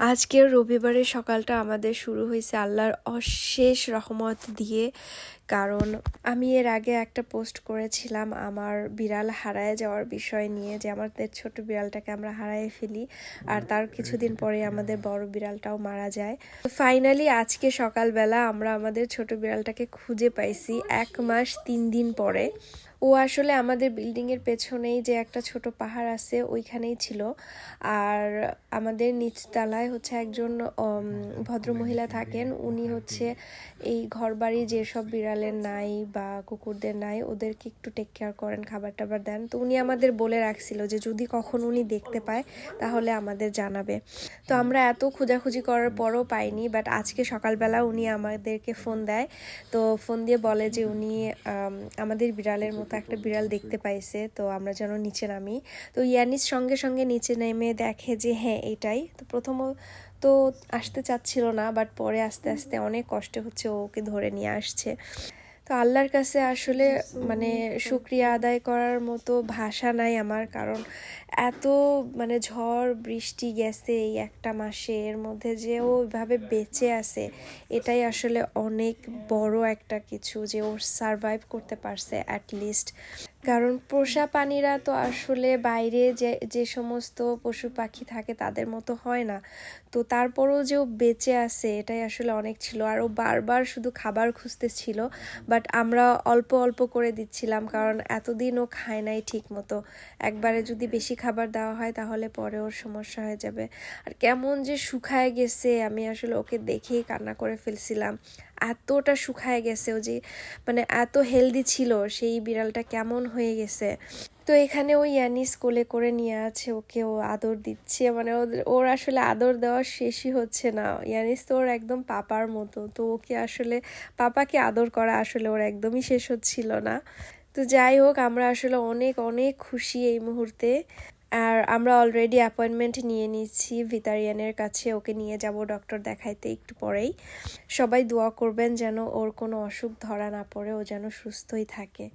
আজকের রবিবারের সকালটা আমাদের শুরু হয়েছে আল্লাহর অশেষ রহমত দিয়ে। কারণ আমি এর আগে একটা পোস্ট করেছিলাম আমার বিড়াল হারায় যাওয়ার বিষয় নিয়ে, যে আমাদের ছোট বিড়ালটাকে আমরা হারায় ফেলি আর তার কিছুদিন পরে আমাদের বড় বিড়ালটাও মারা যায়। ফাইনালি আজকে সকালবেলা আমরা আমাদের ছোট বিড়ালটাকে খুঁজে পাইছি 1 মাস 3 দিন পরে। ও আসলে আমাদের বিল্ডিংয়ের পেছনেই যে একটা ছোট পাহাড় আছে ওইখানেই ছিল। আর আমাদের নিচতলায় হচ্ছে একজন ভদ্রমহিলা থাকেন। উনি হচ্ছে এই ঘরবাড়ি যেসব বিড়ালের নাই বা কুকুরদের নাই ওদেরকে একটু টেক কেয়ার করেন, খাবার টাবার দেন। তো উনি আমাদের বলে রাখছিল যে যদি কখন উনি দেখতে পায় তাহলে আমাদের জানাবে। তো আমরা এত খোঁজাখুঁজি করার পরও পাইনি, বাট আজকে সকালবেলা উনি আমাদেরকে ফোন দেয়। তো ফোন দিয়ে বলে যে উনি আমাদের বিড়ালের মতো একটা বিড়াল দেখতে পাইছে, তো আমরা যেন নিচে নামি। তো ইয়ানিস সঙ্গে সঙ্গে নিচে নেমে দেখে যে হ্যাঁ এটাই। তো তো আসতে চাচ্ছিল না, বাট পরে আস্তে আস্তে অনেক কষ্ট হচ্ছে ওকে ধরে নিয়ে আসছে। তো আল্লাহর কাছে আসলে মানে শুকরিয়া আদায় করার মতো ভাষা নাই আমার। কারণ এত ঝড় বৃষ্টি গেছে এই একটা মাসে, এর মধ্যে যে ও ওইভাবে বেঁচে আছে এটাই আসলে অনেক বড় একটা কিছু, যে ও সারভাইভ করতে পারছে অ্যাটলিস্ট। কারণ পোষা প্রাণীরা তো আসলে বাইরে যে সমস্ত পশু পাখি থাকে তাদের মতো হয় না। তো তারপরও যে ও বেঁচে আছে এটাই আসলে অনেক ছিল। আর ও বারবার শুধু খাবার খুঁজতেছিল, বাট আমরা অল্প অল্প করে দিচ্ছিলাম, কারণ এতদিন ও খায় নাই ঠিক মতো। একবারে যদি বেশি খাবার দেওয়া হয় তাহলে পরে ওর সমস্যা হয়ে যাবে। আর কেমন যে শুকায় গেছে, আমি আসলে ওকে দেখেই কান্না করে ফেলছিলাম। এতটা শুকায় গেছে, ও যে এত হেলদি ছিল সেই বিড়ালটা কেমন হয়ে গেছে। তো এখানে ওই ইয়ানিস কোলে করে নিয়ে আছে ওকে, ও আদর দিচ্ছে। ওর আসলে আদর দেওয়ার শেষই হচ্ছে না। ইয়ানিস তো ওর একদম পাপার মতো, তো ওকে আসলে পাপাকে আদর করা আসলে ওর একদমই শেষ হচ্ছিল না। তো যাই হোক, আমরা আসলে অনেক অনেক খুশি এই মুহূর্তে। আর আমরা অলরেডি অ্যাপয়েন্টমেন্ট নিয়ে নিচ্ছি ভেটেরিয়ানের কাছে, ওকে নিয়ে যাব ডক্টর দেখাইতে একটু পরেই। সবাই দোয়া করবেন যেন ওর কোনো অসুখ ধরা না পড়ে, ও যেন সুস্থই থাকে।